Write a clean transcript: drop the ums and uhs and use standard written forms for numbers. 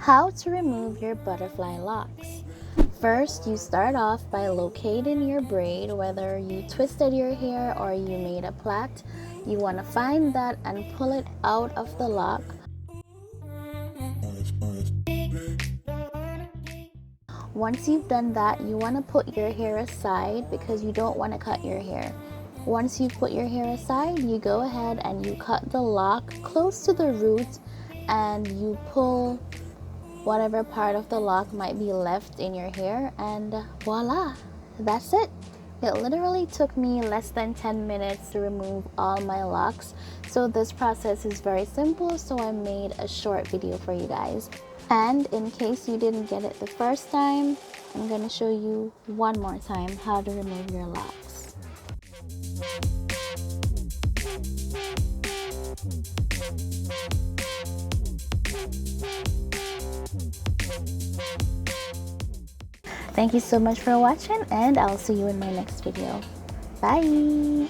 How to remove your butterfly locks. First, you start off by locating your braid, whether you twisted your hair or you made a plait. You want to find that and pull it out of the lock. Once you've done that, you want to put your hair aside because you don't want to cut your hair. Once you put your hair aside, you go ahead and you cut the lock close to the root and you pull whatever part of the lock might be left in your hair, and voila, that's it. It literally took me less than 10 minutes to remove all my locks, so this process is very simple, so I made a short video for you guys. And in case you didn't get it the first time, I'm going to show you one more time how to remove your locks. Thank you so much for watching, and I'll see you in my next video. Bye!